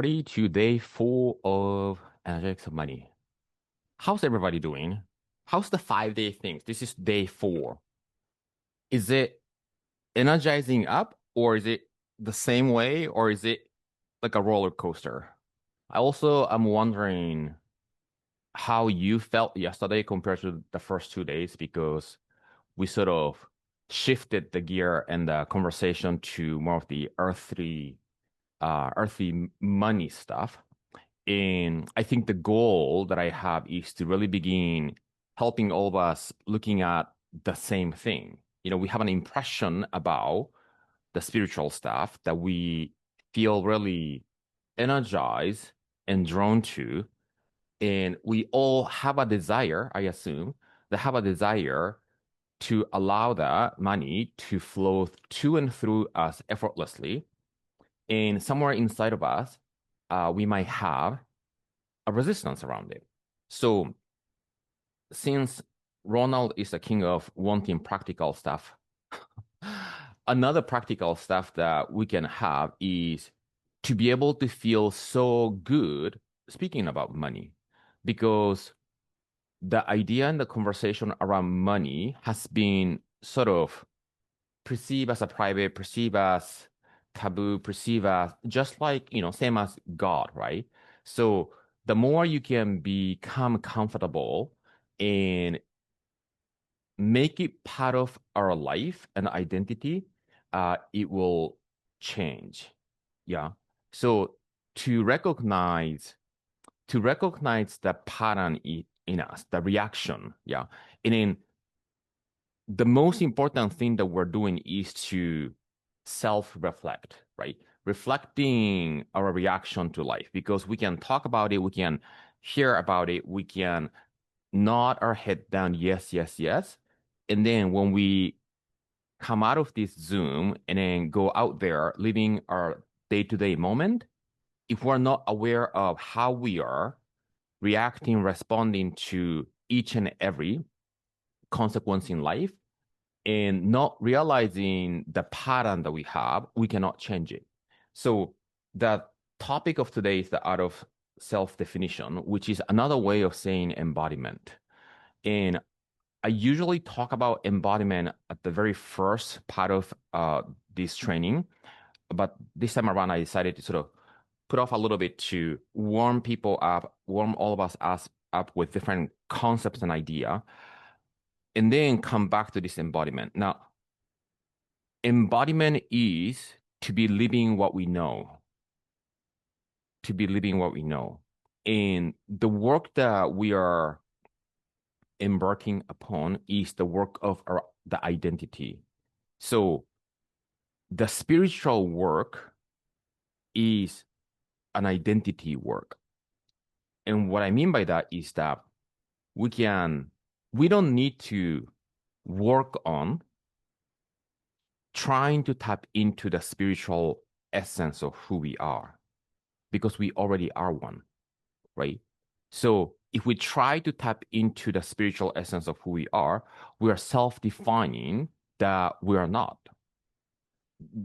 Ready to day 4 of Energetics of Money. How's everybody doing? How's the 5 day thing? This is day 4. Is it energizing up or is it the same way or is it like a roller coaster? I also am wondering how you felt yesterday compared to the first 2 days because we sort of shifted the gear and the conversation to more of the earthy money stuff. And I think the goal that I have is to really begin helping all of us looking at the same thing. We have an impression about the spiritual stuff that we feel really energized and drawn to. And we all have a desire, I assume, that have a desire to allow that money to flow to and through us effortlessly. And somewhere inside of us, we might have a resistance around it. So since Ronald is the king of wanting practical stuff, another practical stuff that we can have is to be able to feel so good speaking about money, because the idea and the conversation around money has been sort of perceived as a private, perceived as taboo, perceived as just like, same as God, right? So the more you can become comfortable and make it part of our life and identity, it will change. Yeah. So to recognize the pattern in us, the reaction, yeah. And then the most important thing that we're doing is to self-reflect, right? Reflecting our reaction to life, because we can talk about it, we can hear about it, we can nod our head down, yes, yes, yes. And then when we come out of this Zoom and then go out there living our day-to-day moment, if we're not aware of how we are reacting, responding to each and every consequence in life, and not realizing the pattern that we have, we cannot change it. So the topic of today is the art of self-definition, which is another way of saying embodiment. And I usually talk about embodiment at the very first part of this training, but this time around, I decided to sort of put off a little bit to warm people up, warm all of us up with different concepts and idea, and then come back to this embodiment. Now, embodiment is to be living what we know, to be living what we know. And the work that we are embarking upon is the work of the identity. So the spiritual work is an identity work. And what I mean by that is that we don't need to work on trying to tap into the spiritual essence of who we are, because we already are one, right? So if we try to tap into the spiritual essence of who we are self-defining that we are not.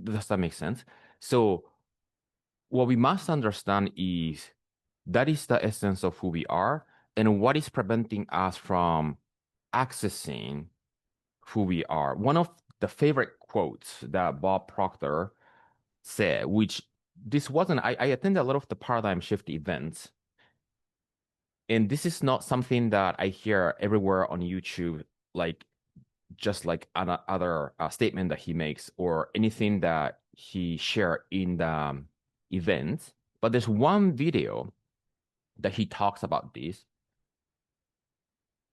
Does that make sense? So what we must understand is that is the essence of who we are, and what is preventing us from accessing who we are. One of the favorite quotes that Bob Proctor said, which this wasn't, I attended a lot of the paradigm shift events, and this is not something that I hear everywhere on YouTube, like just like another statement that he makes or anything that he shared in the events. But there's one video that he talks about this.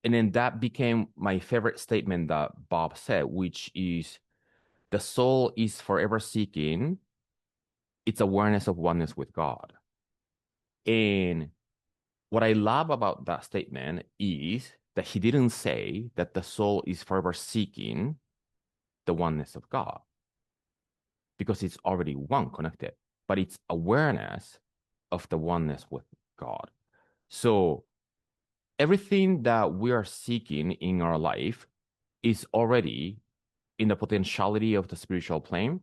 And then that became my favorite statement that Bob said, which is the soul is forever seeking its awareness of oneness with God. And what I love about that statement is that he didn't say that the soul is forever seeking the oneness of God, because it's already one connected, but it's awareness of the oneness with God. So everything that we are seeking in our life is already in the potentiality of the spiritual plane.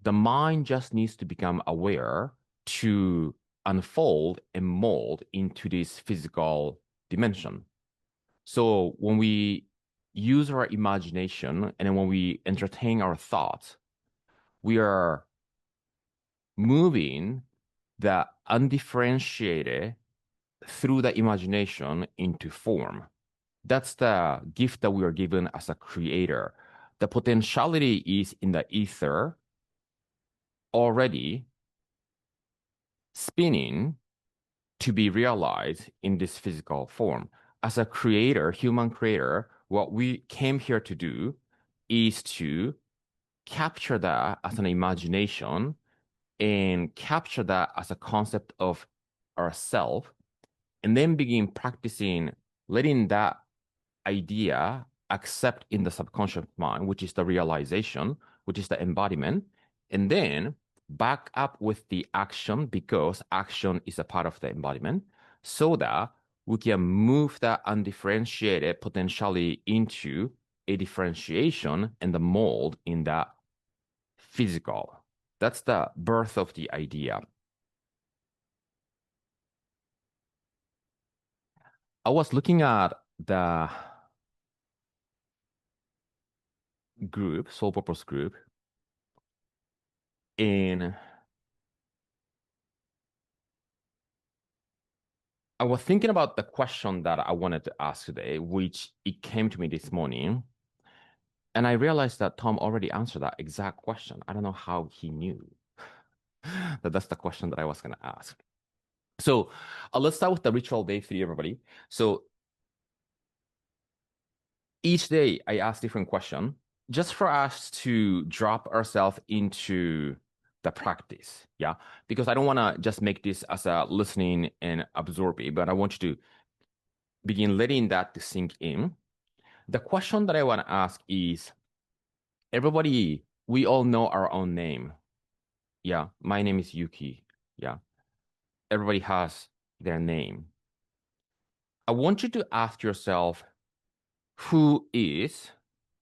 The mind just needs to become aware to unfold and mold into this physical dimension. So when we use our imagination and then when we entertain our thoughts, we are moving the undifferentiated through the imagination into form. That's the gift that we are given as a creator. The potentiality is in the ether already spinning to be realized in this physical form. As a creator, human creator, what we came here to do is to capture that as an imagination and capture that as a concept of ourself, and then begin practicing letting that idea accept in the subconscious mind, which is the realization, which is the embodiment, and then back up with the action because action is a part of the embodiment so that we can move that undifferentiated potentially into a differentiation and the mold in that physical. That's the birth of the idea. I was looking at the group, Soul Purpose group, and I was thinking about the question that I wanted to ask today, which it came to me this morning. And I realized that Tom already answered that exact question. I don't know how he knew that that's the question that I was going to ask. So let's start with the ritual day 3, everybody. So each day I ask different question just for us to drop ourselves into the practice. Yeah. Because I don't want to just make this as a listening and absorbing, but I want you to begin letting that to sink in. The question that I want to ask is, everybody, we all know our own name. Yeah, my name is Yuki. Yeah, everybody has their name. I want you to ask yourself, who is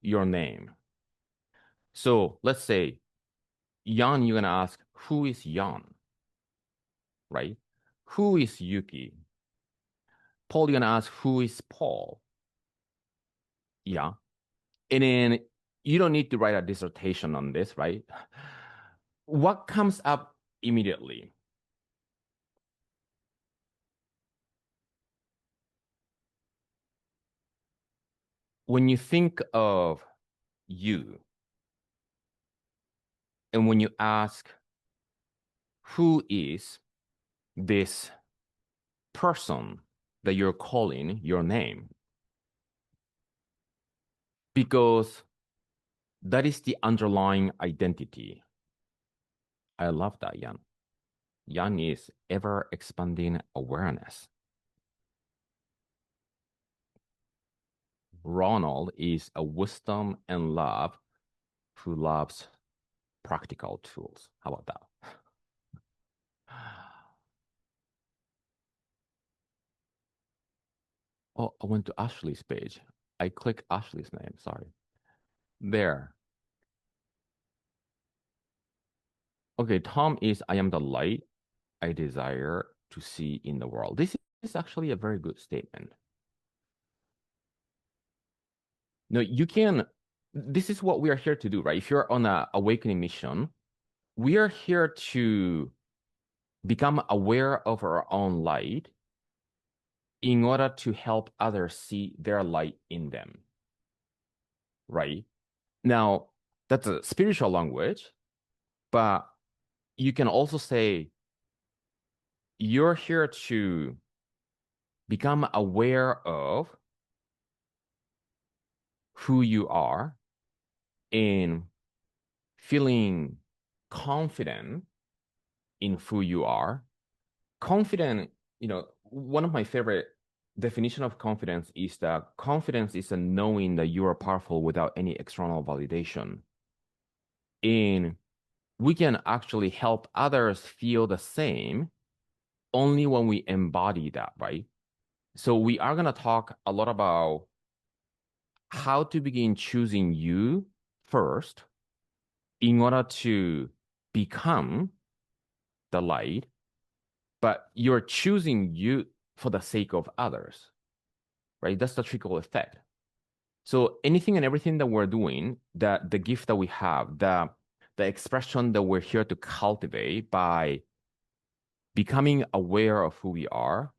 your name? So let's say, Yan, you're going to ask, who is Yan? Right? Who is Yuki? Paul, you're going to ask, who is Paul? Yeah. And then you don't need to write a dissertation on this, right? What comes up immediately? When you think of you, and when you ask, who is this person that you're calling your name? Because that is the underlying identity. I love that, Yan. Yan is ever expanding awareness. Ronald is a wisdom and love who loves practical tools. How about that? Oh, I went to Ashley's page. I clicked Ashley's name. Sorry. There. Okay, Tom is I am the light I desire to see in the world. This is actually a very good statement. No, you can, this is what we are here to do, right? If you're on an awakening mission, we are here to become aware of our own light in order to help others see their light in them, right? Now, that's a spiritual language, but you can also say you're here to become aware of who you are and feeling confident in who you are. Confident, one of my favorite definition of confidence is that confidence is a knowing that you are powerful without any external validation. And we can actually help others feel the same only when we embody that, right? So we are going to talk a lot about how to begin choosing you first in order to become the light but you're choosing you for the sake of others, right? That's the trickle effect. So anything and everything that we're doing, the gift that we have, the expression that we're here to cultivate by becoming aware of who we are,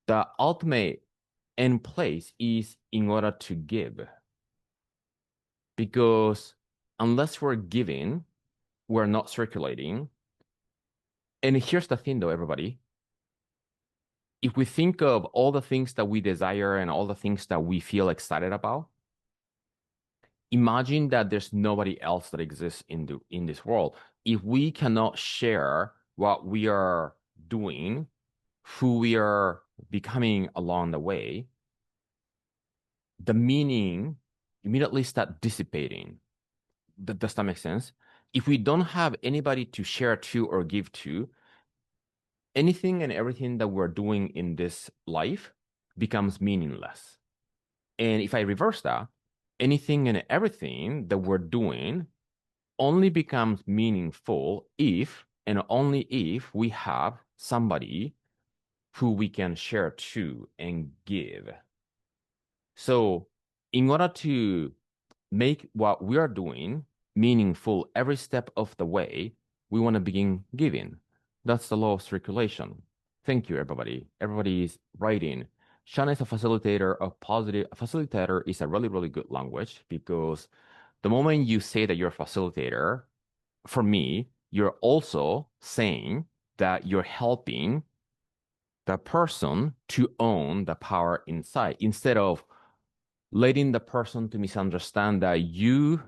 the ultimate end place is in order to give. Because unless we're giving, we're not circulating. And here's the thing though, everybody. If we think of all the things that we desire and all the things that we feel excited about, imagine that there's nobody else that exists in this world. If we cannot share what we are doing, who we are becoming along the way, the meaning immediately start dissipating. Does that make sense? If we don't have anybody to share to or give to, anything and everything that we're doing in this life becomes meaningless. And if I reverse that, anything and everything that we're doing only becomes meaningful if and only if we have somebody who we can share to and give. So, in order to make what we are doing meaningful every step of the way, we want to begin giving. That's the law of circulation. Thank you, everybody. Everybody is writing. Shana is a facilitator of positive. A facilitator is a really, really good language because the moment you say that you're a facilitator, for me, you're also saying that you're helping the person to own the power inside instead of letting the person to misunderstand that you,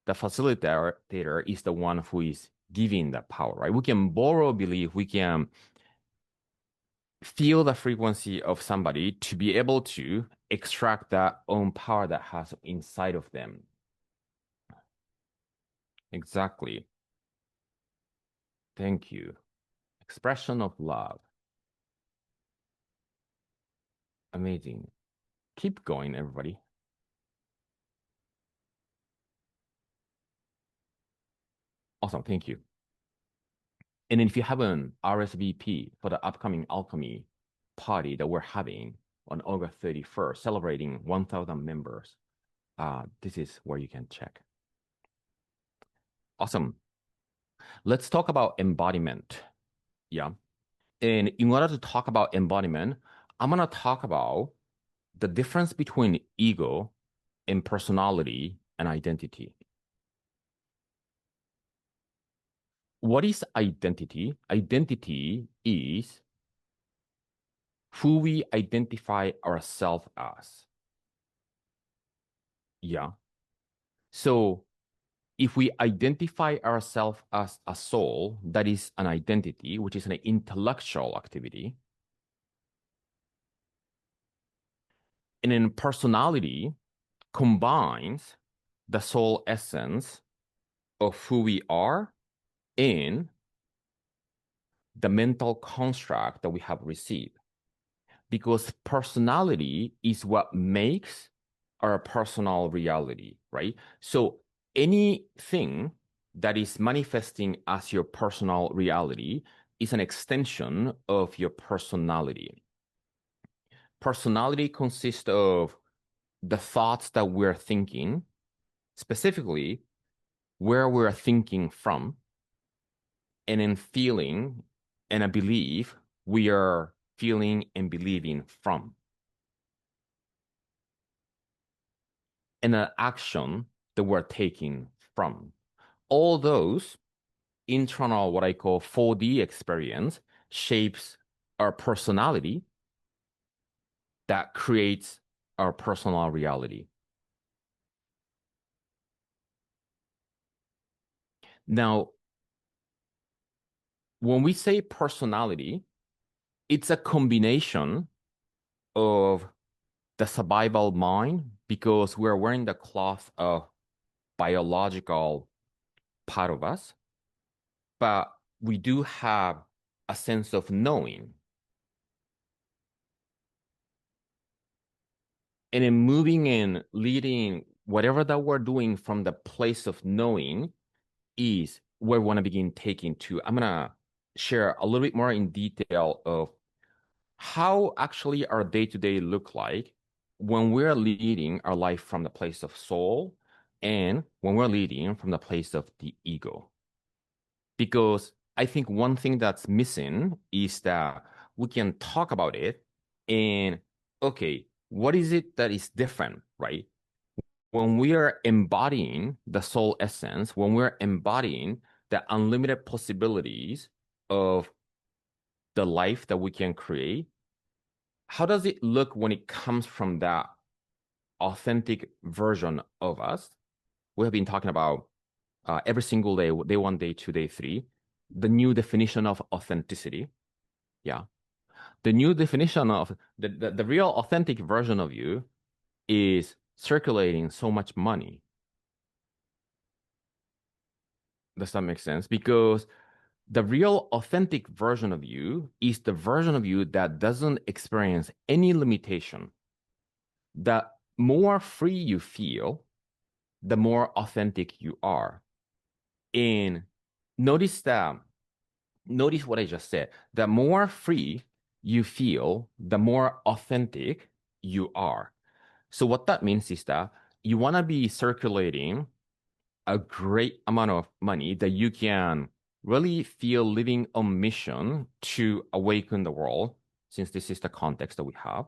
the facilitator, is the one who is giving the power, right? We can borrow belief, we can feel the frequency of somebody to be able to extract that own power that has inside of them. Exactly. Thank you. Expression of love. Amazing. Keep going, everybody. Awesome. Thank you. And if you have an RSVP for the upcoming alchemy party that we're having on August 31st, celebrating 1,000 members, this is where you can check. Awesome. Let's talk about embodiment. Yeah. And in order to talk about embodiment, I'm going to talk about the difference between ego and personality and identity. What is identity? Identity is who we identify ourselves as. Yeah. So if we identify ourselves as a soul, that is an identity, which is an intellectual activity. And then personality combines the soul essence of who we are and the mental construct that we have received. Because personality is what makes our personal reality, right? So anything that is manifesting as your personal reality is an extension of your personality. Personality consists of the thoughts that we're thinking, specifically where we're thinking from, and in feeling and a belief we are feeling and believing from. And an action that we're taking from. All those internal, what I call 4D experience, shapes our personality that creates our personal reality. Now, when we say personality, it's a combination of the survival mind because we're wearing the cloth of biological part of us, but we do have a sense of knowing. And in moving and leading whatever that we're doing from the place of knowing is where we want to begin taking to. I'm going to share a little bit more in detail of how actually our day-to-day look like when we're leading our life from the place of soul and when we're leading from the place of the ego. Because I think one thing that's missing is that we can talk about it and, okay, what is it that is different, right? When we are embodying the soul essence, when we're embodying the unlimited possibilities of the life that we can create, how does it look when it comes from that authentic version of us? We have been talking about every single day, day one, day two, day three, the new definition of authenticity. Yeah. The new definition of the real authentic version of you is circulating so much money. Does that make sense? Because the real authentic version of you is the version of you that doesn't experience any limitation. The more free you feel, the more authentic you are. And notice that, notice what I just said. The more free you feel, the more authentic you are. So what that means is that you want to be circulating a great amount of money that you can really feel living on mission to awaken the world, since this is the context that we have.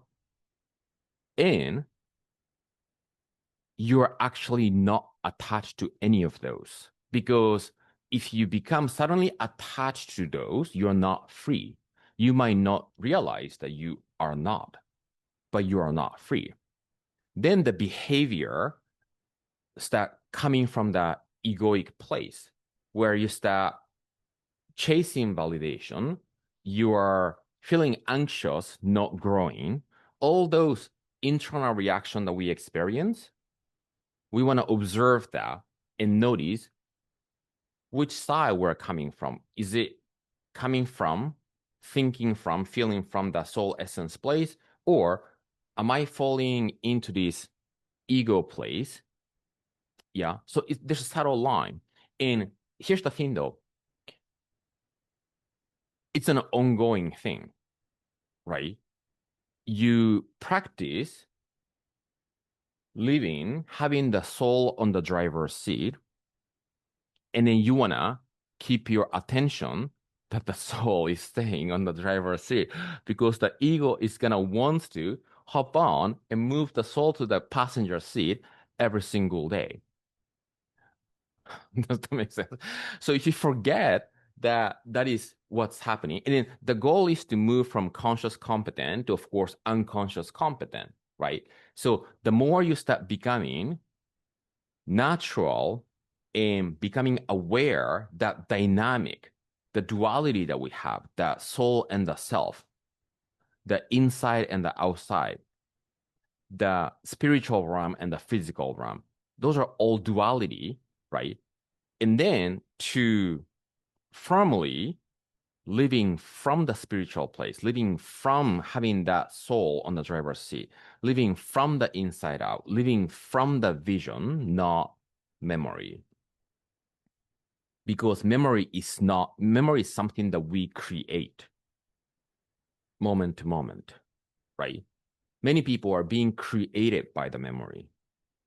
And you're actually not attached to any of those. Because if you become suddenly attached to those, you're not free. You might not realize that you are not, but you are not free. Then the behavior start coming from that egoic place where you start chasing validation, you are feeling anxious, not growing. All those internal reactions that we experience, we want to observe that and notice which side we're coming from. Is it coming from, thinking from, feeling from the soul essence place, or am I falling into this ego place? Yeah. So there's a subtle line. And here's the thing though, it's an ongoing thing, right? You practice living, having the soul on the driver's seat, and then you wanna keep your attention that the soul is staying on the driver's seat because the ego is gonna want to hop on and move the soul to the passenger seat every single day. Does that make sense? So if you forget that that is what's happening, and then the goal is to move from conscious competent to, of course, unconscious competent, right? So the more you start becoming natural and becoming aware that dynamic, the duality that we have, the soul and the self, the inside and the outside, the spiritual realm and the physical realm, those are all duality, right? And then to firmly living from the spiritual place, living from having that soul on the driver's seat, living from the inside out, living from the vision, not memory. Because memory is something that we create moment to moment, right? Many people are being created by the memory.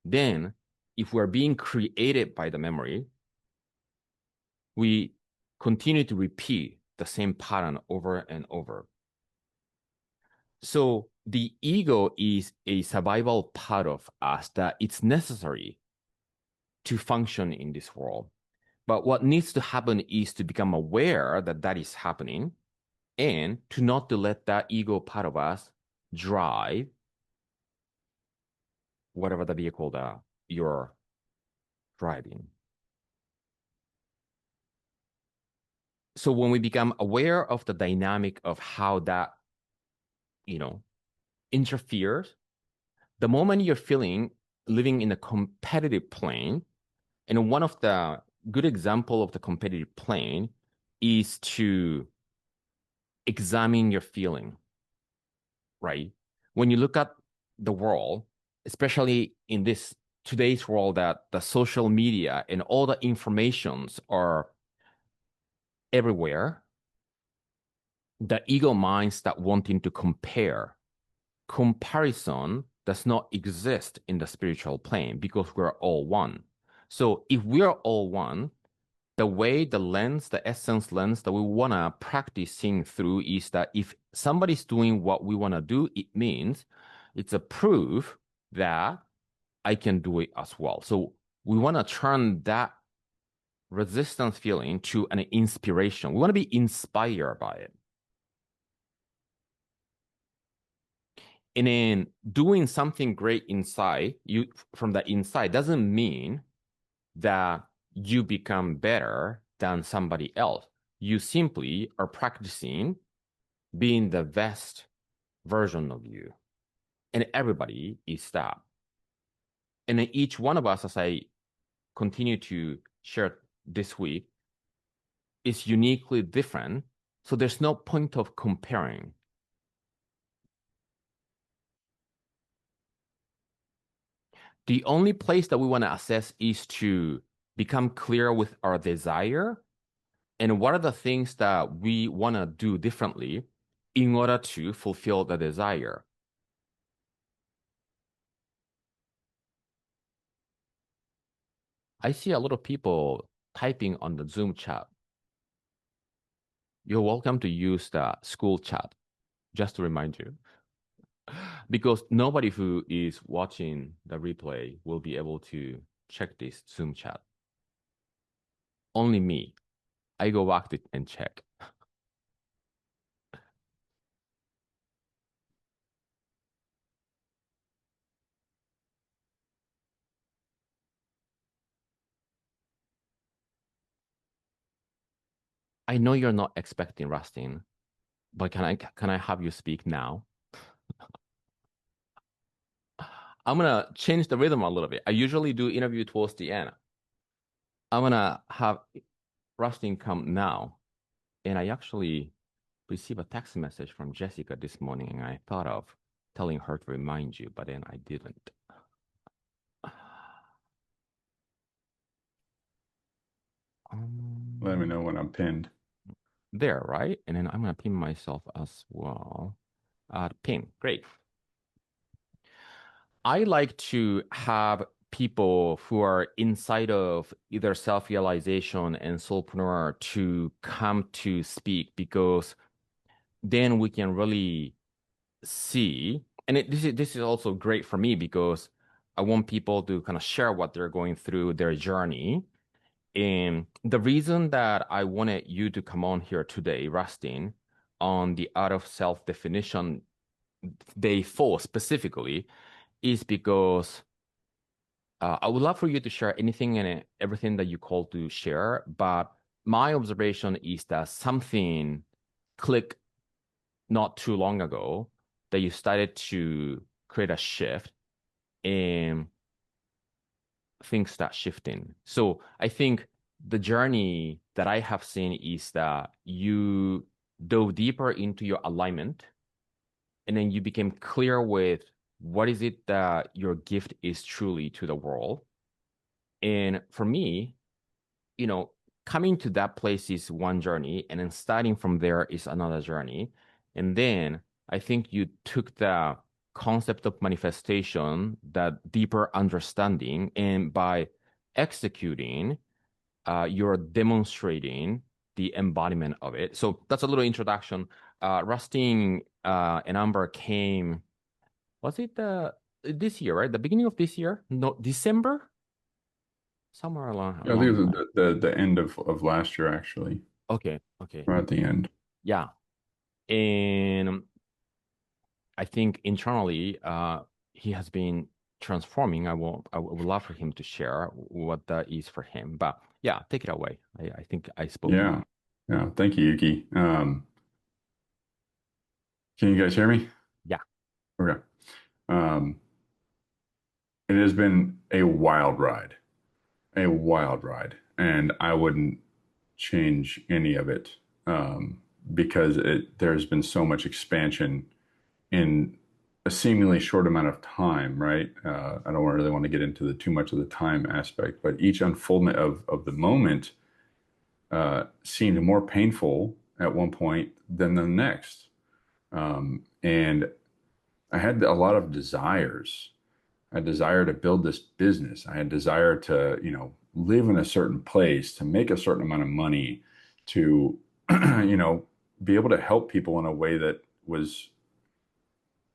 Then, if we're being created by the memory, we continue to repeat the same pattern over and over. So the ego is a survival part of us that it's necessary to function in this world. But what needs to happen is to become aware that that is happening and to not to let that ego part of us drive whatever the vehicle that you're driving. So when we become aware of the dynamic of how that, you know, interferes, the moment you're feeling living in a competitive plane, and one of the good example of the competitive plane is to examine your feeling, right? When you look at the world, especially in this today's world that the social media and all the informations are everywhere, the ego mind start wanting to compare. Comparison does not exist in the spiritual plane because we're all one. So if we're all one, the way the lens, the essence lens that we want to practice seeing through is that if somebody's doing what we want to do, it means it's a proof that I can do it as well. So we want to turn that resistance feeling to an inspiration. We want to be inspired by it. And then doing something great inside you from the inside doesn't mean that you become better than somebody else. You simply are practicing being the best version of you. And everybody is that. And then each one of us, as I continue to share this week, is uniquely different. So there's no point of comparing. The only place that we want to assess is to become clear with our desire and what are the things that we want to do differently in order to fulfill the desire. I see a lot of people typing on the Zoom chat. You're welcome to use the school chat, just to remind you. Because nobody who is watching the replay will be able to check this Zoom chat. Only me. I go back to and check. I know you're not expecting Rustin, but can I have you speak now? I'm gonna change the rhythm a little bit. I usually do interview towards the end. I'm gonna have Rustin come now. And I actually received a text message from Jessica this morning, and I thought of telling her to remind you, but then I didn't. Let me know when I'm pinned. There, right? And then I'm gonna pin myself as well. Pin, great. I like to have people who are inside of either self-realization and soulpreneur to come to speak because then we can really see, and this is also great for me because I want people to kind of share what they're going through their journey. And the reason that I wanted you to come on here today, Rustin, on the Art of Self Definition Day 4 specifically, is because I would love for you to share anything and everything that you call to share. But my observation is that something clicked not too long ago that you started to create a shift and things start shifting. So I think the journey that I have seen is that you dove deeper into your alignment and then you became clear with what is it that your gift is truly to the world. And for me, coming to that place is one journey, and then starting from there is another journey. And then I think you took the concept of manifestation, that deeper understanding, and by executing, you're demonstrating the embodiment of it. So that's a little introduction. Rustin and Amber came, was it this year, right? The beginning of this year? No, December? Somewhere Yeah, I think along it the was line. the end of last year, actually, Okay, okay. right at the end. Yeah. And I think internally, he has been transforming. I would love for him to share what that is for him. But yeah, take it away. I think I spoke enough. Yeah, yeah. Thank you, Yuki. Can you guys hear me? Yeah. Okay. Um, it has been a wild ride, and I wouldn't change any of it because there's been so much expansion in a seemingly short amount of time, right? I don't really want to get into the too much of the time aspect, but each unfoldment of the moment seemed more painful at one point than the next. And I had a lot of desires. I had desire to build this business. I had desire to, live in a certain place, to make a certain amount of money, to, you know, be able to help people in a way that was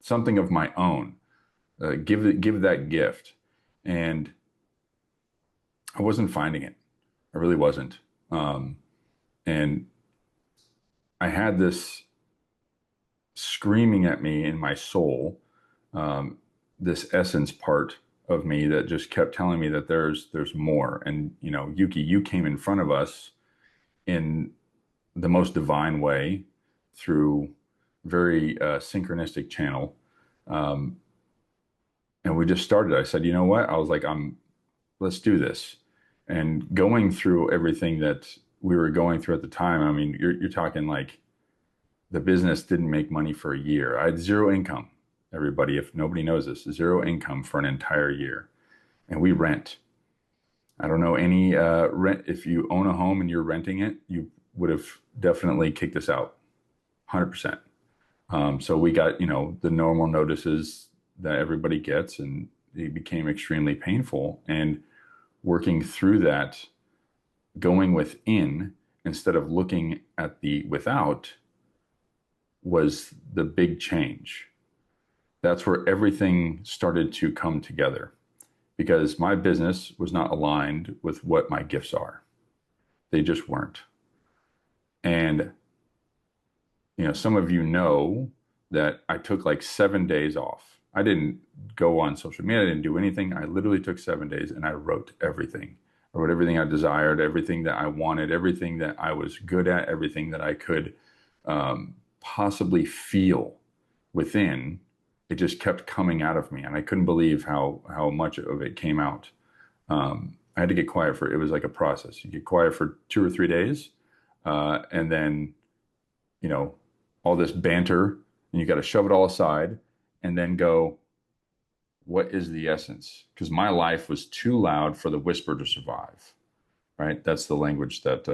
something of my own. Give that gift, and I wasn't finding it. I really wasn't. And I had this screaming at me in my soul, um, this essence part of me that just kept telling me that there's more. And Yuki, you came in front of us in the most divine way through very synchronistic channel. Um, and we just started. I said, you know what? I was like, let's do this. And going through everything that we were going through at the time, I mean, you're talking like the business didn't make money for a year. I had zero income, everybody, if nobody knows this, zero income for an entire year. And we rent. I don't know any rent. If you own a home and you're renting it, you would have definitely kicked us out, 100%. So we got, the normal notices that everybody gets, and it became extremely painful. And working through that, going within instead of looking at the without was the big change. That's where everything started to come together because my business was not aligned with what my gifts are. They just weren't. And, some of you know that I took like 7 days off. I didn't go on social media. I didn't do anything. I literally took 7 days and I wrote everything. I wrote everything I desired, everything that I wanted, everything that I was good at, everything that I could possibly feel within. It just kept coming out of me, and I couldn't believe how much of it came out. I had to get quiet it was like a process. You get quiet for 2 or 3 days, and then all this banter, and you got to shove it all aside, and then go, what is the essence? Because my life was too loud for the whisper to survive. Right? That's the language that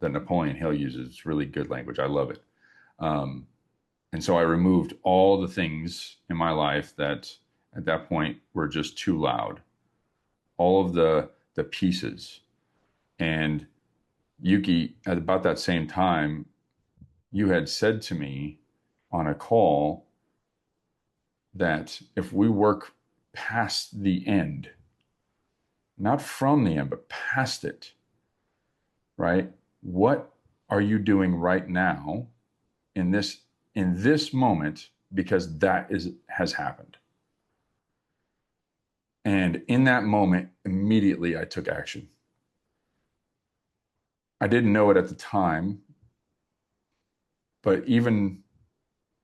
Napoleon Hill uses. It's really good language. I love it. And so I removed all the things in my life that at that point were just too loud, all of the pieces. And Yuki, at about that same time, you had said to me on a call that if we work past the end, not from the end, but past it, right? What are you doing right now in this moment? Because has happened. And in that moment, immediately I took action. I didn't know it at the time, but even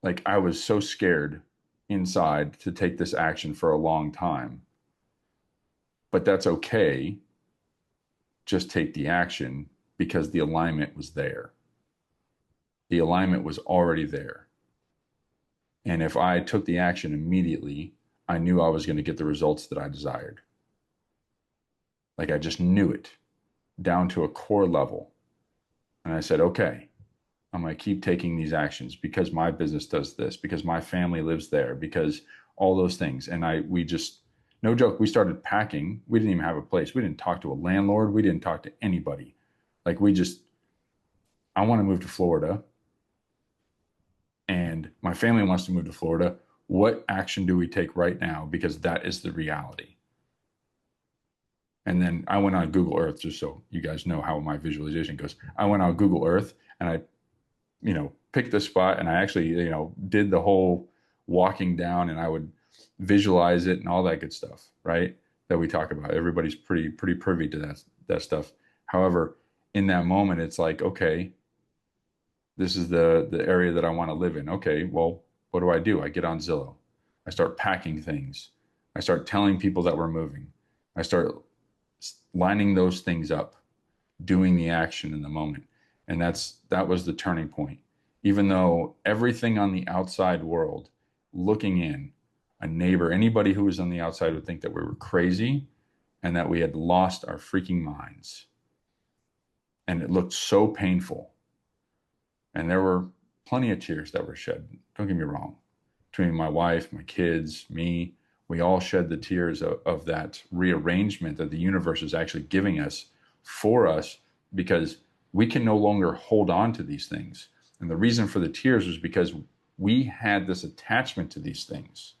like I was so scared inside to take this action for a long time. But that's okay. Just take the action because the alignment was there. The alignment was already there. And if I took the action immediately, I knew I was going to get the results that I desired. Like I just knew it down to a core level. And I said, okay, I'm going to keep taking these actions because my business does this, because my family lives there, because all those things. And we just, no joke, we started packing. We didn't even have a place. We didn't talk to a landlord. We didn't talk to anybody. Like I want to move to Florida. And my family wants to move to Florida. What action do we take right now? Because that is the reality. And then I went on Google Earth, just so you guys know how my visualization goes. I went on Google Earth and I, picked the spot, and I actually, did the whole walking down, and I would visualize it and all that good stuff, right? That we talk about. Everybody's pretty privy to that stuff. However, in that moment, it's like, okay, this is the area that I want to live in. Okay, well, what do? I get on Zillow. I start packing things. I start telling people that we're moving. I start lining those things up, doing the action in the moment. And that was the turning point. Even though everything on the outside world, looking in, a neighbor, anybody who was on the outside would think that we were crazy and that we had lost our freaking minds. And it looked so painful. And there were plenty of tears that were shed. Don't get me wrong. Between my wife, my kids, me, we all shed the tears of that rearrangement that the universe is actually giving us for us because we can no longer hold on to these things. And the reason for the tears was because we had this attachment to these things.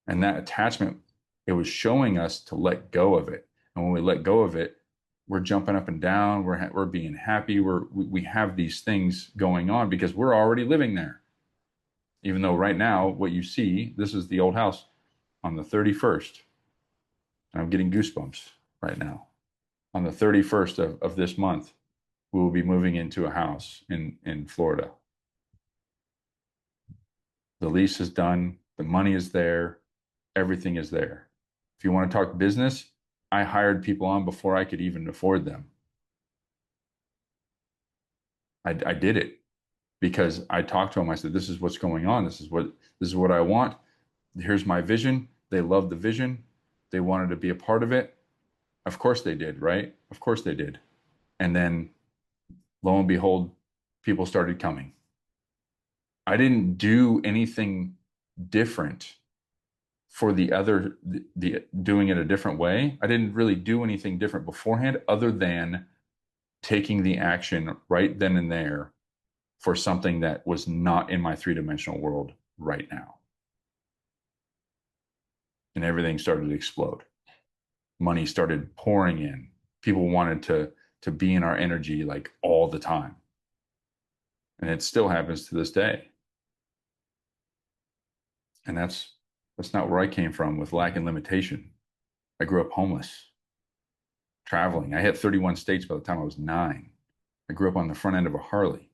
And that attachment, it was showing us to let go of it. And when we let go of it, we're jumping up and down. We're being happy. We have these things going on because we're already living there. Even though right now, what you see, this is the old house on the 31st. I'm getting goosebumps right now. On the 31st of this month, we will be moving into a house in Florida. The lease is done. The money is there. Everything is there. If you want to talk business, I hired people on before I could even afford them. I did it because I talked to them. I said, "This is what's going on. This is what I want. Here's my vision." They loved the vision. They wanted to be a part of it. Of course they did, right? Of course they did. And then lo and behold, people started coming. I didn't do anything different for the doing it a different way. I didn't really do anything different beforehand other than taking the action right then and there for something that was not in my three-dimensional world right now. And everything started to explode. Money started pouring in. People wanted to be in our energy like all the time. And it still happens to this day. And that's not where I came from with lack and limitation. I grew up homeless, traveling. I hit 31 states by the time I was 9. I grew up on the front end of a Harley.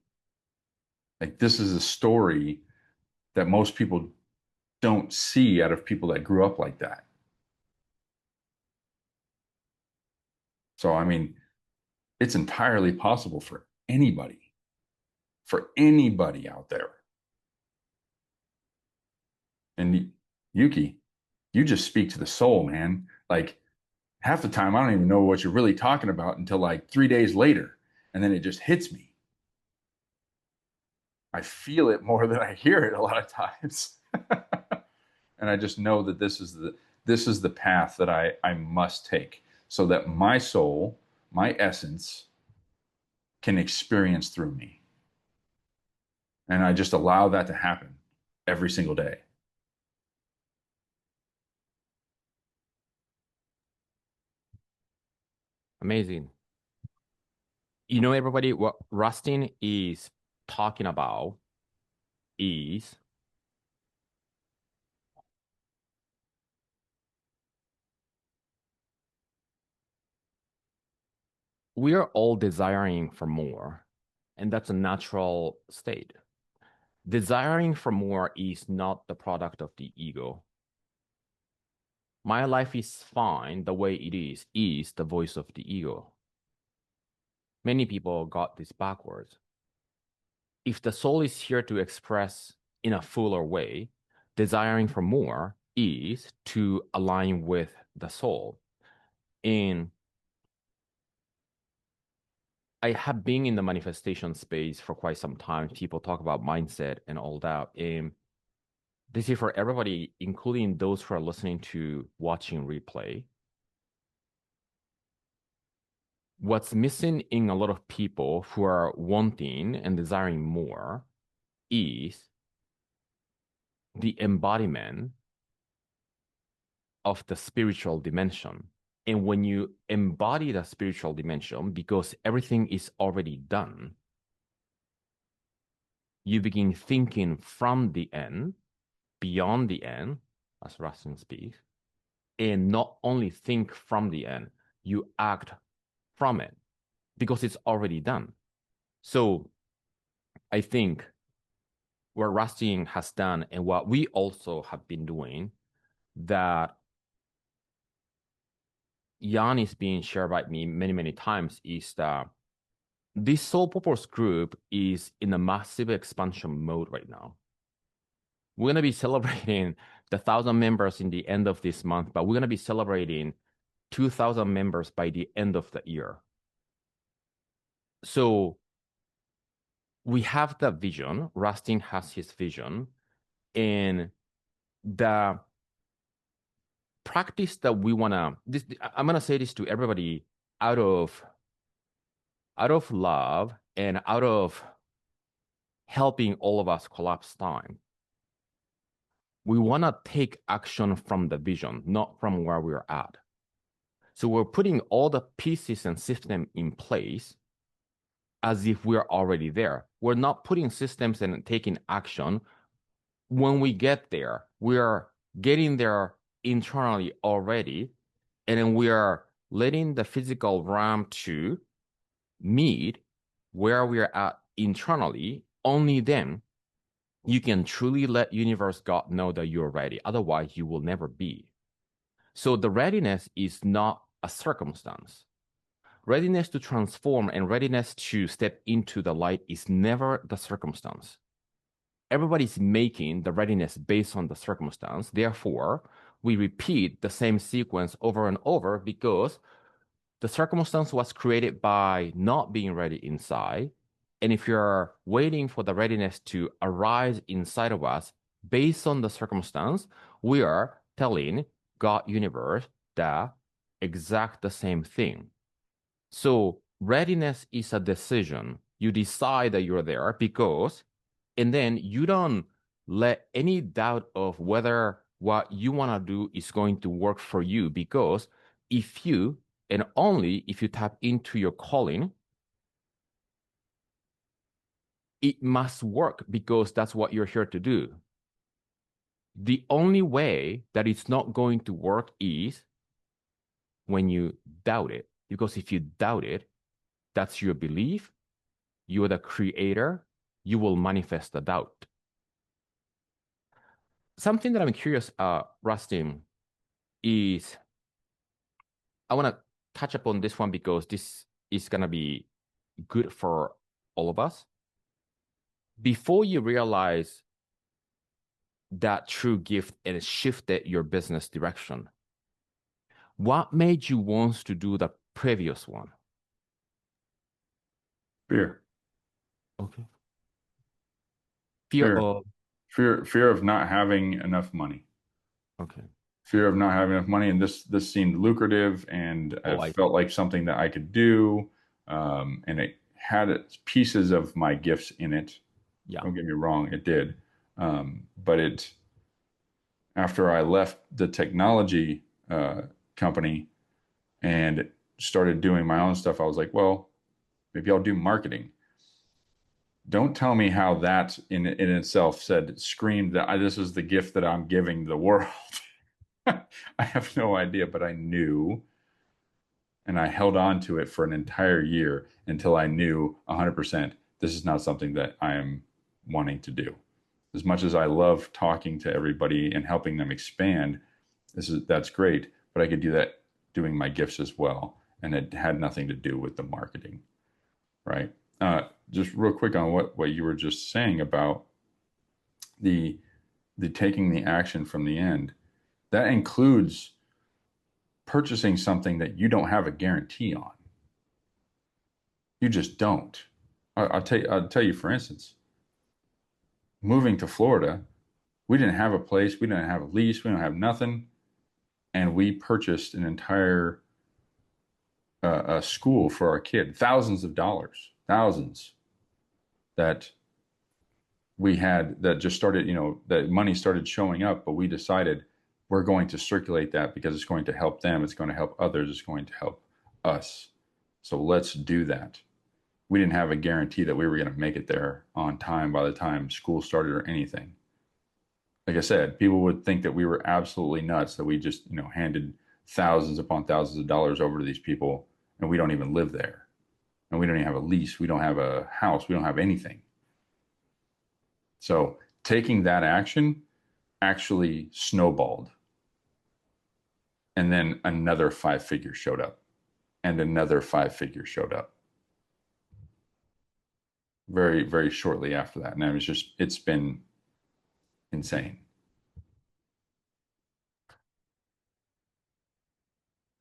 Like this is a story that most people don't see out of people that grew up like that. So, I mean, it's entirely possible for anybody out there. And Yuki, you just speak to the soul, man. Like half the time, I don't even know what you're really talking about until like 3 days later. And then it just hits me. I feel it more than I hear it a lot of times. And I just know that this is the path that I must take so that my soul, my essence can experience through me. And I just allow that to happen every single day. Amazing. You know, everybody, what Rustin is talking about is we are all desiring for more, and that's a natural state. Desiring for more is not the product of the ego. My life is fine the way it is the voice of the ego. Many people got this backwards. If the soul is here to express in a fuller way, desiring for more is to align with the soul. And I have been in the manifestation space for quite some time. People talk about mindset and all that. And this is for everybody, including those who are listening to watching replay. What's missing in a lot of people who are wanting and desiring more is the embodiment of the spiritual dimension. And when you embody the spiritual dimension, because everything is already done, you begin thinking from the end, beyond the end, as Rustin speaks, and not only think from the end, you act from it because it's already done. So I think what Rustin has done and what we also have been doing that Jan is being shared by me many, many times is that this Soul Purpose group is in a massive expansion mode right now. We're going to be celebrating the 1,000 members in the end of this month, but we're going to be celebrating 2,000 members by the end of the year. So we have the vision. Rustin has his vision, and the practice that we wanna. This I'm gonna say this to everybody out of love and out of helping all of us collapse time. We wanna take action from the vision, not from where we're at. So we're putting all the pieces and system in place as if we're already there. We're not putting systems and taking action. When we get there, we are getting there internally already, and then we are letting the physical realm to meet where we're at internally. Only then you can truly let universe God know that you're ready. Otherwise, you will never be. So the readiness is not a circumstance. Readiness to transform and readiness to step into the light is never the circumstance. Everybody's making the readiness based on the circumstance. Therefore, we repeat the same sequence over and over because the circumstance was created by not being ready inside. And if you're waiting for the readiness to arise inside of us based on the circumstance, we are telling God universe the exact the same thing. So readiness is a decision. You decide that you're there because, and then you don't let any doubt of whether what you want to do is going to work for you because if you, and only if you tap into your calling, it must work because that's what you're here to do. The only way that it's not going to work is when you doubt it. Because if you doubt it, that's your belief. You're the creator. You will manifest the doubt. Something that I'm curious, Rustin, is I want to touch upon this one because this is going to be good for all of us. Before you realize that true gift and shifted your business direction, what made you want to do the previous one? Fear, Okay. Fear fear, of, fear of not having enough money. okay. Fear of not having enough money, and this seemed lucrative, and Oh, it I, felt like something that I could do, and it had pieces of my gifts in it. yeah. Don't get me wrong, it did, but it after I left the technology company and started doing my own stuff, I was like, well, maybe I'll do marketing. Don't tell me how that in itself said screamed that this is the gift that I'm giving the world. I have no idea, but I knew, and I held on to it for an entire year until I knew 100% this is not something that I am wanting to do. As much as I love talking to everybody and helping them expand, that's great, but I could do that doing my gifts as well, and it had nothing to do with the marketing, right? Just real quick on what you were just saying about the the taking the action from the end. That includes purchasing something that you don't have a guarantee on. You just don't. I'll tell you, for instance, moving to Florida, we didn't have a place, we didn't have a lease, we don't have nothing, and we purchased an entire a school for our kid, thousands of dollars, thousands that we had that just started, that money started showing up, but we decided we're going to circulate that because it's going to help them, it's going to help others, it's going to help us. So let's do that. We didn't have a guarantee that we were going to make it there on time by the time school started or anything. Like I said, people would think that we were absolutely nuts that we just, handed thousands upon thousands of dollars over to these people and we don't even live there. And we don't even have a lease. We don't have a house. We don't have anything. So taking that action actually snowballed. And then another five figures showed up and another five figures showed up very, very shortly after that. And it's been insane.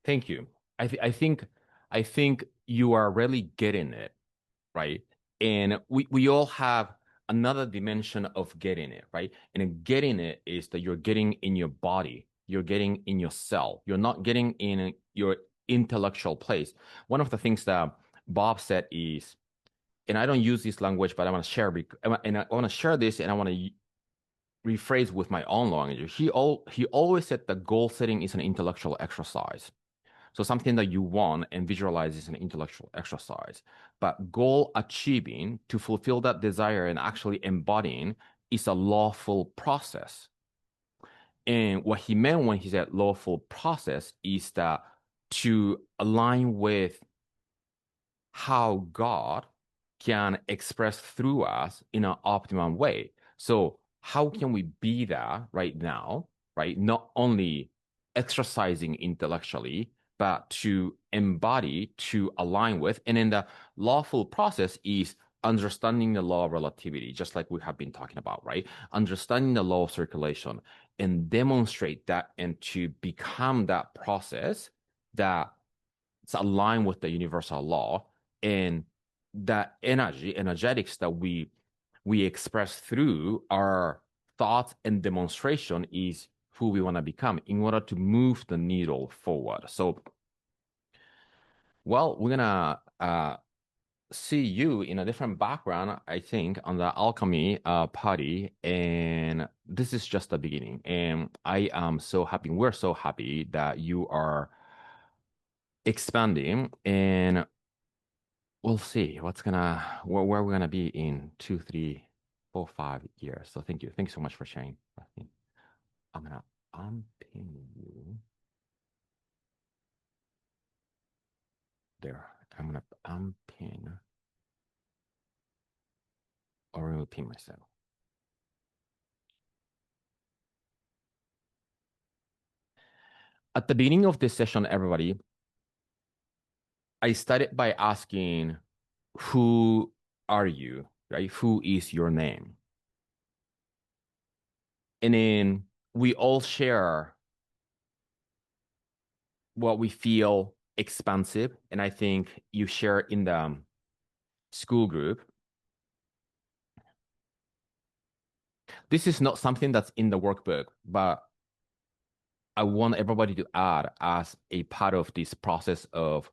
Thank you. I think you are really getting it, right? And we all have another dimension of getting it, right? And getting it is that you're getting in your body, you're getting in your cell, you're not getting in your intellectual place. One of the things that Bob said is, and I don't use this language, but I want to share, and I want to share this, and I want to rephrase with my own language. He always said that goal setting is an intellectual exercise. So something that you want and visualize is an intellectual exercise. But goal achieving to fulfill that desire and actually embodying is a lawful process. And what he meant when he said lawful process is that to align with how God can express through us in an optimum way. So how can we be that right now, right? Not only exercising intellectually, but to embody, to align with. And then the lawful process is understanding the law of relativity, just like we have been talking about, right? Understanding the law of circulation and demonstrate that and to become that process that it's aligned with the universal law and that energetics that we express through our thoughts and demonstration is who we want to become in order to move the needle forward. So, well, we're gonna see you in a different background, I think, on the alchemy party, and this is just the beginning. And I am so happy. We're so happy that you are expanding, and we'll see where we're gonna be in 2, 3, 4, 5 years. So thank you. Thanks so much for sharing. I'm gonna unpin you there. I'm gonna unpin or remove pin myself. At the beginning of this session, everybody, I started by asking, who are you, right? Who is your name? And then we all share what we feel expansive. And I think you share in the school group. This is not something that's in the workbook, but I want everybody to add as a part of this process of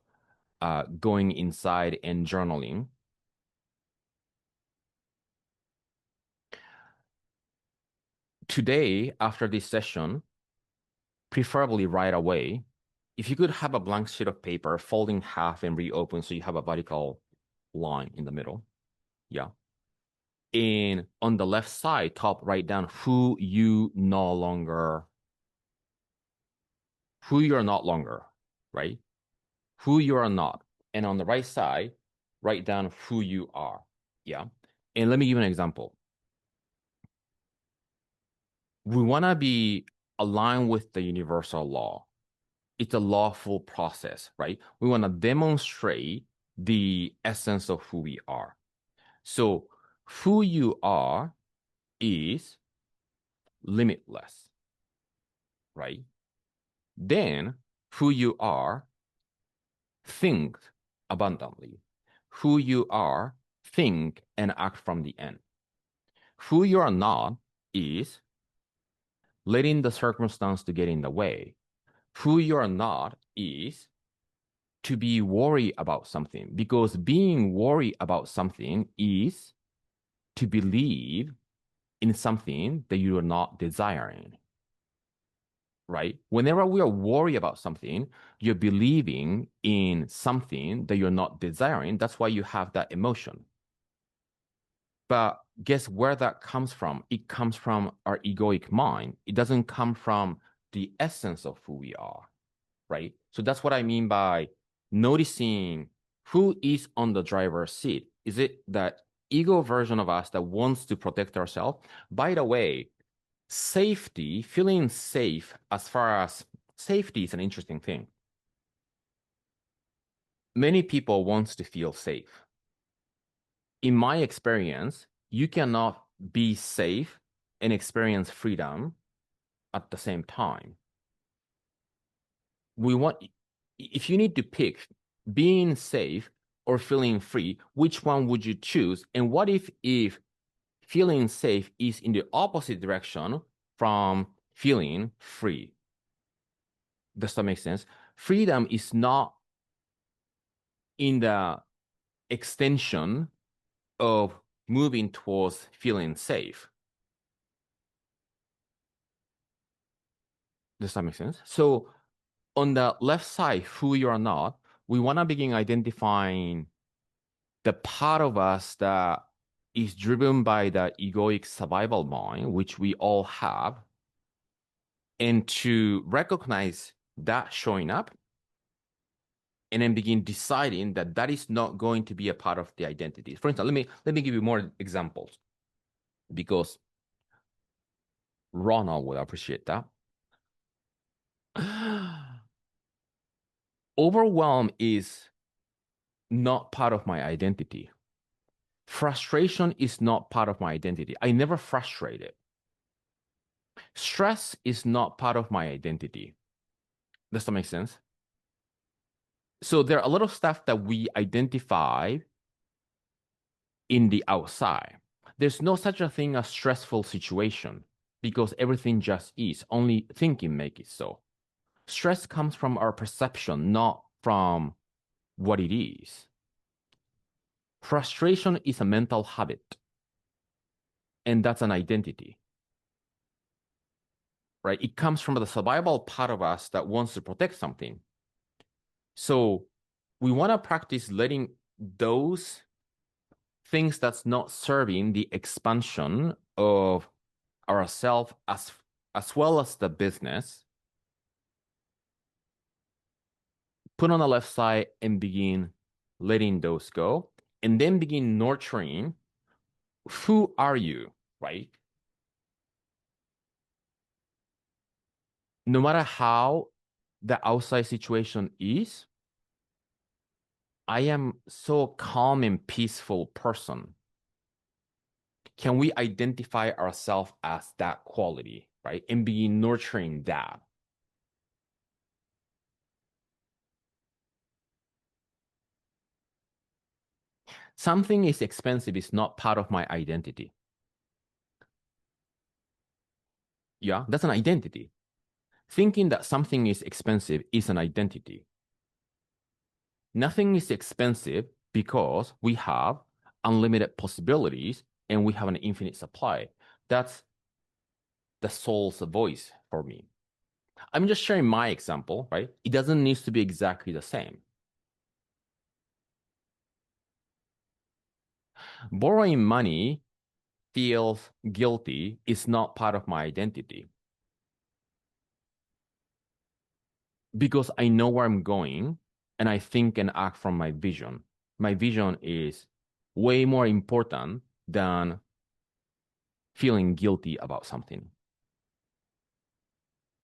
going inside and journaling. Today, after this session, preferably right away, if you could have a blank sheet of paper, fold in half and reopen so you have a vertical line in the middle. Yeah. And on the left side, top, write down who you're not longer, right? Who you are not. And on the right side, write down who you are. Yeah. And let me give you an example. We want to be aligned with the universal law. It's a lawful process, right? We want to demonstrate the essence of who we are. So who you are is limitless, right? Then who you are, think abundantly. Who you are, think and act from the end. Who you are not is letting the circumstance to get in the way. Who you are not is to be worried about something, because being worried about something is to believe in something that you are not desiring, right? Whenever we are worried about something, you're believing in something that you're not desiring. That's why you have that emotion. But guess where that comes from? It comes from our egoic mind. It doesn't come from the essence of who we are, right? So that's what I mean by noticing who is on the driver's seat. Is it that ego version of us that wants to protect ourselves? By the way, safety, feeling safe, as far as safety is an interesting thing. Many people want to feel safe. In my experience, you cannot be safe and experience freedom at the same time. If you need to pick being safe or feeling free, which one would you choose? And what if feeling safe is in the opposite direction from feeling free? Does that make sense? Freedom is not in the extension of moving towards feeling safe. Does that make sense? So on the left side, who you are not, we want to begin identifying the part of us that is driven by the egoic survival mind, which we all have, and to recognize that showing up and then begin deciding that that is not going to be a part of the identity. For instance, let me give you more examples because Ronald would appreciate that. Overwhelm is not part of my identity. Frustration is not part of my identity. I never frustrated. Stress is not part of my identity. Does that make sense? So there are a lot of stuff that we identify in the outside. There's no such a thing as stressful situation because everything just is. Only thinking makes it so. Stress comes from our perception, not from what it is. Frustration is a mental habit, and that's an identity, right? It comes from the survival part of us that wants to protect something. So we want to practice letting those things that's not serving the expansion of ourselves as well as the business, put on the left side and begin letting those go, and then begin nurturing who are you, right? No matter how the outside situation is, I am so calm and peaceful person. Can we identify ourselves as that quality, right? And be nurturing that. Something is expensive is not part of my identity. Yeah, that's an identity. Thinking that something is expensive is an identity. Nothing is expensive because we have unlimited possibilities and we have an infinite supply. That's the soul's voice for me. I'm just sharing my example, right? It doesn't need to be exactly the same. Borrowing money feels guilty is not part of my identity because I know where I'm going and I think and act from my vision. My vision is way more important than feeling guilty about something.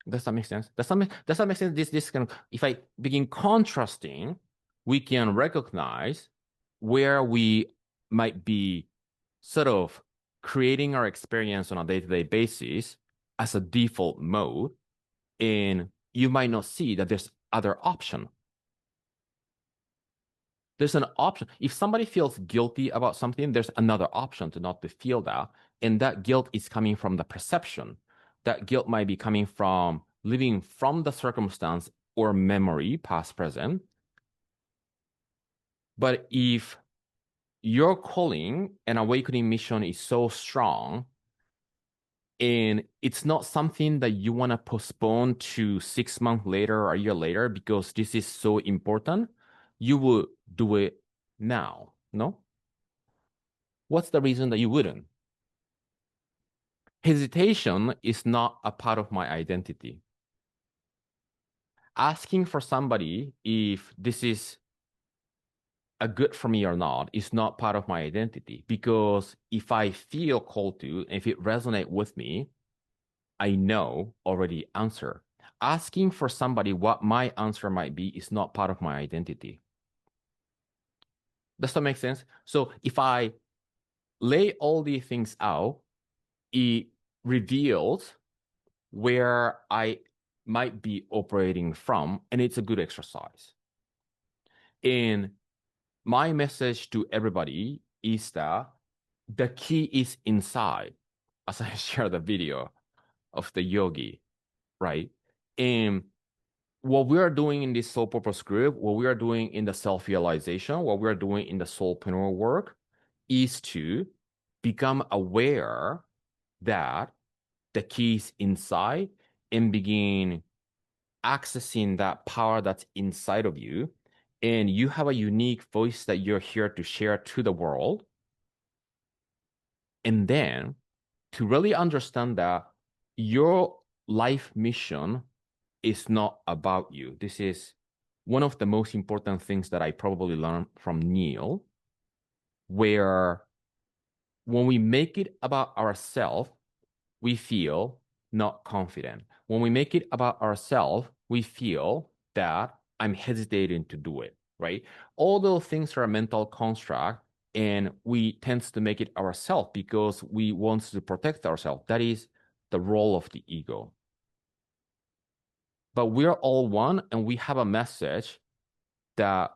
Does that make sense? Does that make sense? This kind of, if I begin contrasting, we can recognize where we might be sort of creating our experience on a day-to-day basis as a default mode, and you might not see that there's other option. There's an option. If somebody feels guilty about something, there's another option to not to feel that. And that guilt is coming from the perception. That guilt might be coming from living from the circumstance or memory, past, present. But if your calling and awakening mission is so strong, and it's not something that you want to postpone to 6 months later or a year later because this is so important, you will do it now. No? What's the reason that you wouldn't? Hesitation is not a part of my identity. Asking for somebody if this is a good for me or not is not part of my identity because if I feel called to, if it resonates with me, I know already answer. Asking for somebody what my answer might be is not part of my identity. Does that make sense? So if I lay all these things out, it reveals where I might be operating from, and it's a good exercise. And my message to everybody is that the key is inside, as I share the video of the yogi, right? And what we are doing in this soul purpose group, what we are doing in the self-realization, what we are doing in the soulpreneur work is to become aware that the key is inside and begin accessing that power that's inside of you. And you have a unique voice that you're here to share to the world. And then to really understand that your life mission is not about you. This is one of the most important things that I probably learned from Neil, where when we make it about ourselves, we feel not confident. When we make it about ourselves, we feel that I'm hesitating to do it, right? All those things are a mental construct, and we tend to make it ourselves because we want to protect ourselves. That is the role of the ego. But we're all one, and we have a message that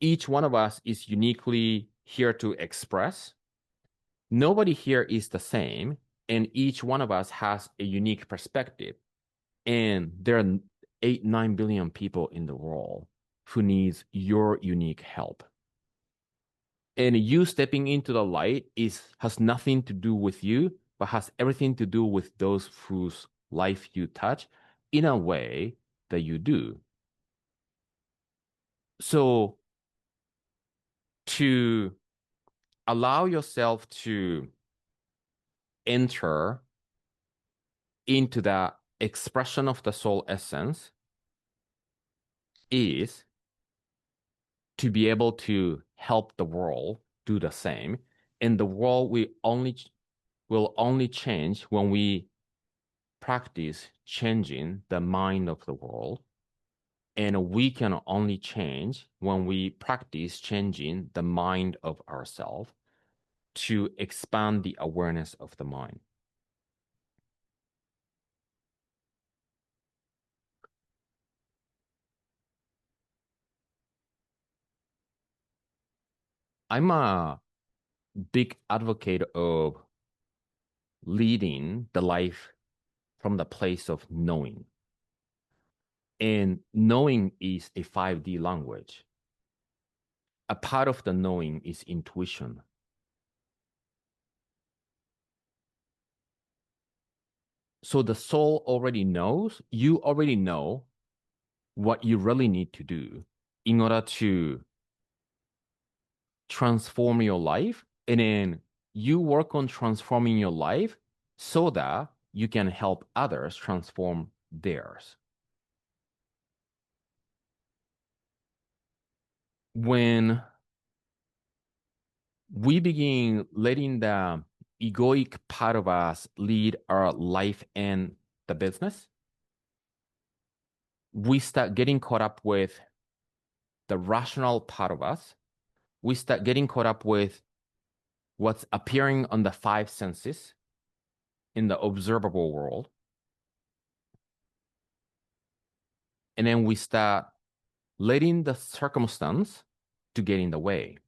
each one of us is uniquely here to express. Nobody here is the same, and each one of us has a unique perspective. And there are 8, 9 billion people in the world who needs your unique help. And you stepping into the light has nothing to do with you, but has everything to do with those whose life you touch in a way that you do. So to allow yourself to enter into that expression of the soul essence is to be able to help the world do the same. And the world will only change when we practice changing the mind of the world. And we can only change when we practice changing the mind of ourselves to expand the awareness of the mind. I'm a big advocate of leading the life from the place of knowing. And knowing is a 5D language. A part of the knowing is intuition. So the soul already knows, you already know what you really need to do in order to transform your life. And then you work on transforming your life so that you can help others transform theirs. When we begin letting the egoic part of us lead our life and the business, we start getting caught up with the rational part of us. We start getting caught up with what's appearing on the 5 senses in the observable world. And then we start letting the circumstance to get in the way.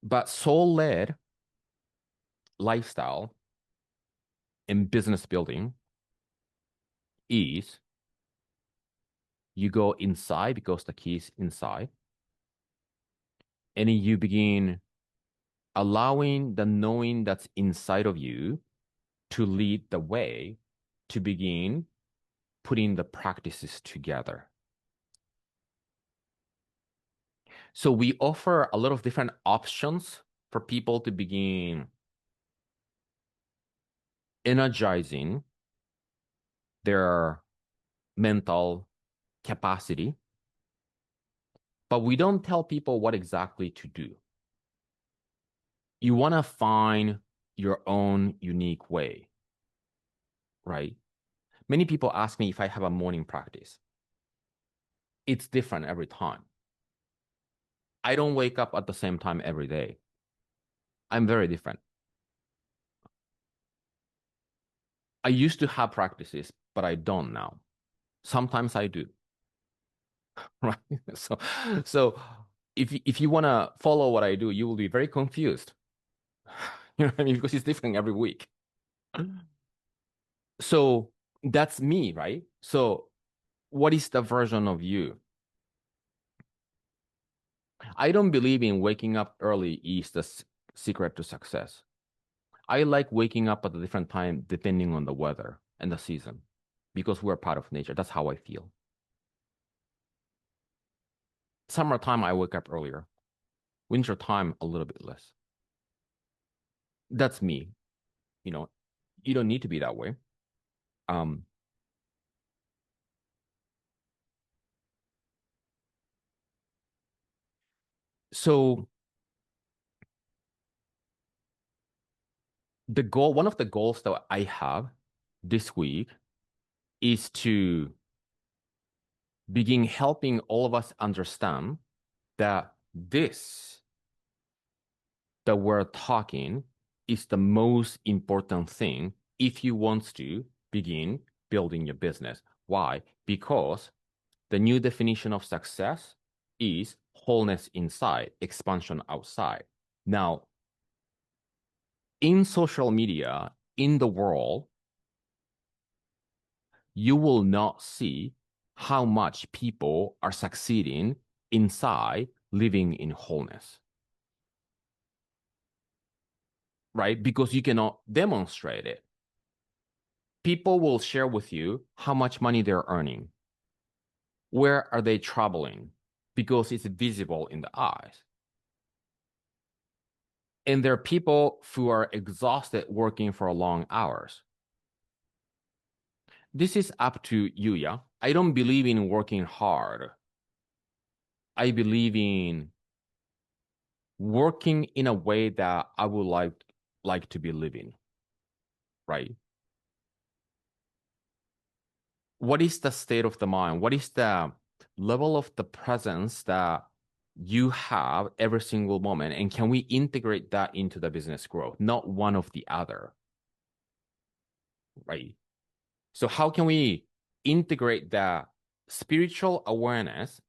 But soul-led lifestyle and business building is you go inside because the key is inside. And then you begin allowing the knowing that's inside of you to lead the way to begin putting the practices together. So we offer a lot of different options for people to begin energizing their mental capacity, but we don't tell people what exactly to do. You want to find your own unique way, right? Many people ask me if I have a morning practice. It's different every time. I don't wake up at the same time every day. I'm very different. I used to have practices, but I don't now. Sometimes I do. right? So, so if you want to follow what I do, you will be very confused. You know what I mean? Because it's different every week. So that's me, right? So what is the version of you? I don't believe in waking up early is the secret to success. I like waking up at a different time depending on the weather and the season because we're part of nature. That's how I feel. Summertime, I wake up earlier. Winter time, a little bit less. That's me. You know, you don't need to be that way. Um, so one of the goals that I have this week is to begin helping all of us understand that this that we're talking is the most important thing if you want to begin building your business. Why? Because the new definition of success is wholeness inside, expansion outside. Now, in social media, in the world, you will not see how much people are succeeding inside living in wholeness, right? Because you cannot demonstrate it. People will share with you how much money they're earning. Where are they traveling? Because it's visible in the eyes. And there are people who are exhausted working for long hours. This is up to you, yeah? I don't believe in working hard. I believe in working in a way that I would like to be living, right? What is the state of the mind? What is the level of the presence that you have every single moment? And can we integrate that into the business growth? Not one of the other, right? So how can we integrate the spiritual awareness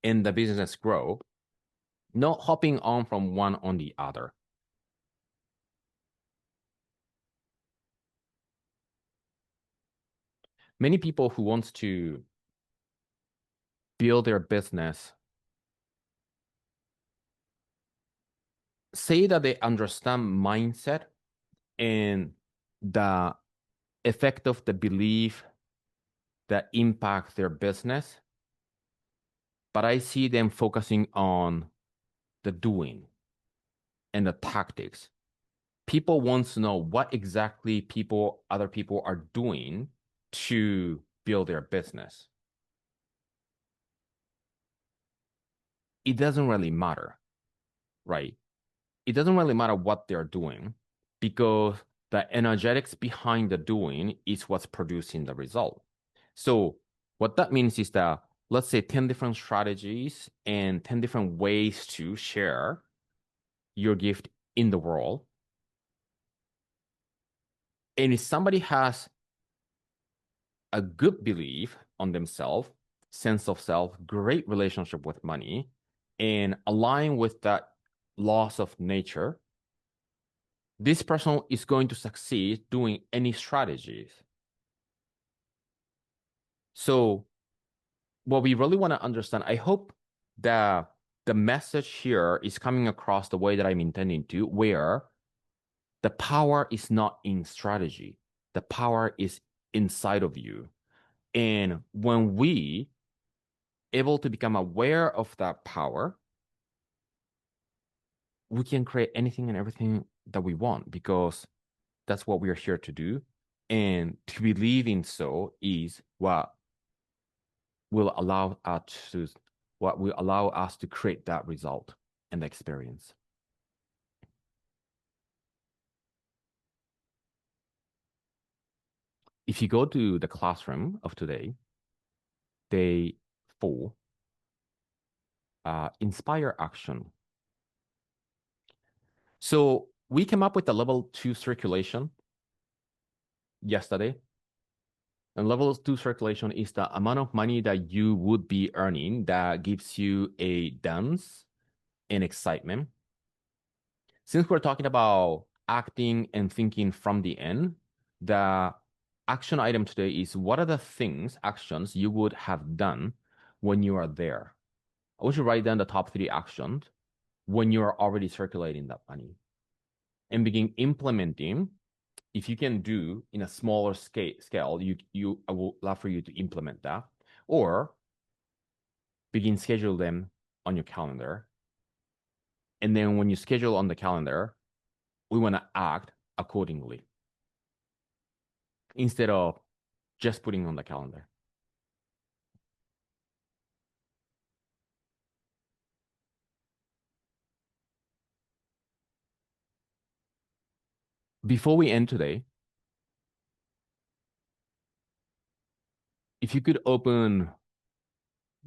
in the business growth, not hopping on from one on the other? Many people who want to build their business say that they understand mindset and the effect of the belief that impact their business, but I see them focusing on the doing and the tactics. People want to know what exactly other people are doing to build their business. It doesn't really matter, right? It doesn't really matter what they're doing because the energetics behind the doing is what's producing the result. So what that means is that let's say 10 different strategies and 10 different ways to share your gift in the world. And if somebody has a good belief on themselves, sense of self, great relationship with money, and align with that laws of nature, this person is going to succeed doing any strategies. So what we really want to understand, I hope that the message here is coming across the way that I'm intending to, where the power is not in strategy. The power is inside of you. And when we able to become aware of that power, we can create anything and everything that we want because that's what we are here to do. And to believe in so is will allow us to what will allow us to create that result and experience. If you go to the classroom of today, day 4, inspire action. So we came up with the level 2 circulation yesterday. And level two circulation is the amount of money that you would be earning that gives you a dance and excitement. Since we're talking about acting and thinking from the end, the action item today is what are the things, actions you would have done when you are there? I want you to write down the top three actions when you are already circulating that money and begin implementing. If you can do in a smaller scale, I will love for you to implement that, or begin schedule them on your calendar. And then when you schedule on the calendar, we want to act accordingly instead of just putting on the calendar. Before we end today, if you could open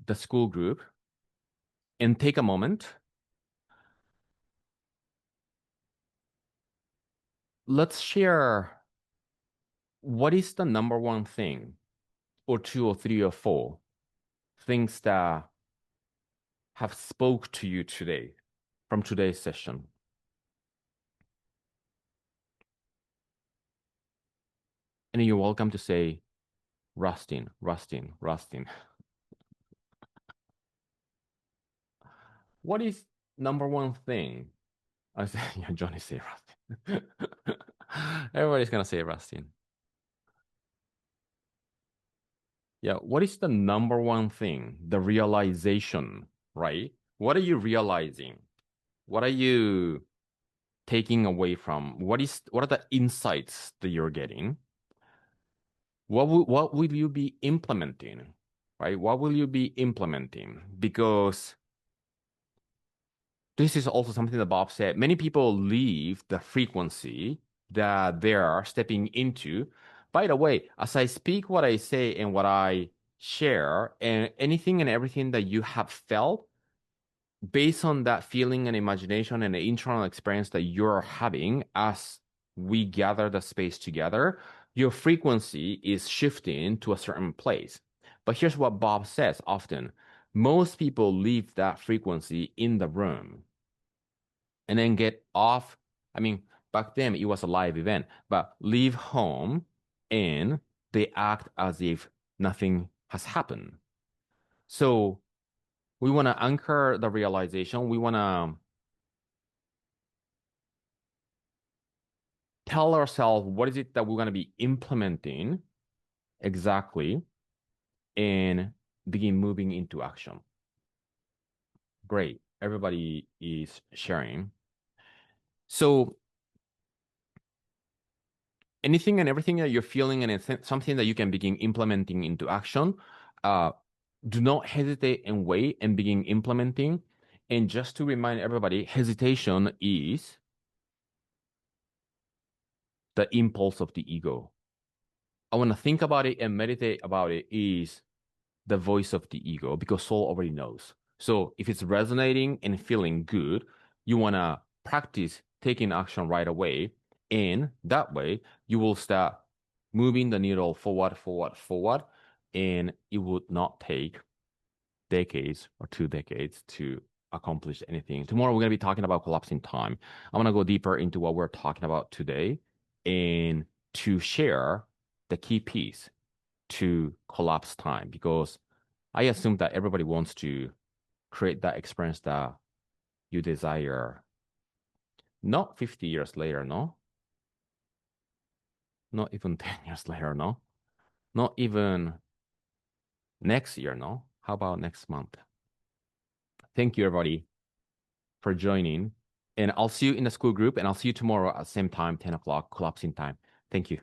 the school group and take a moment, let's share what is the number one thing, or two, or three, or four things that have spoke to you today from today's session. And you're welcome to say, Rustin, Rustin, Rustin. What is number one thing? I say, yeah, Johnny say Rustin. Everybody's gonna say Rustin. Yeah, what is the number one thing? The realization, right? What are you realizing? What are you taking away from? What are the insights that you're getting? What will you be implementing? Right? What will you be implementing? Because this is also something that Bob said. Many people leave the frequency that they are stepping into. By the way, as I speak what I say and what I share, and anything and everything that you have felt, based on that feeling and imagination and the internal experience that you're having as we gather the space together, your frequency is shifting to a certain place. But here's what Bob says often. Most people leave that frequency in the room and then get off. I mean, back then it was a live event, but leave home and they act as if nothing has happened. So we want to anchor the realization. We want to tell ourselves what is it that we're going to be implementing exactly and begin moving into action. Great. Everybody is sharing. So anything and everything that you're feeling and it's something that you can begin implementing into action, do not hesitate and wait and begin implementing. And just to remind everybody, hesitation is the impulse of the ego. I want to think about it and meditate about it is the voice of the ego because soul already knows. So if it's resonating and feeling good, you want to practice taking action right away. And that way you will start moving the needle forward, forward, forward. And it would not take decades or 2 decades to accomplish anything. Tomorrow we're going to be talking about collapsing time. I'm going to go deeper into what we're talking about today and to share the key piece to collapse time because I assume that everybody wants to create that experience that you desire. Not 50 years later, no? Not even 10 years later, no? Not even next year, no? How about next month? Thank you, everybody, for joining. And I'll see you in the school group, and I'll see you tomorrow at the same time, 10 o'clock, collapsing time. Thank you.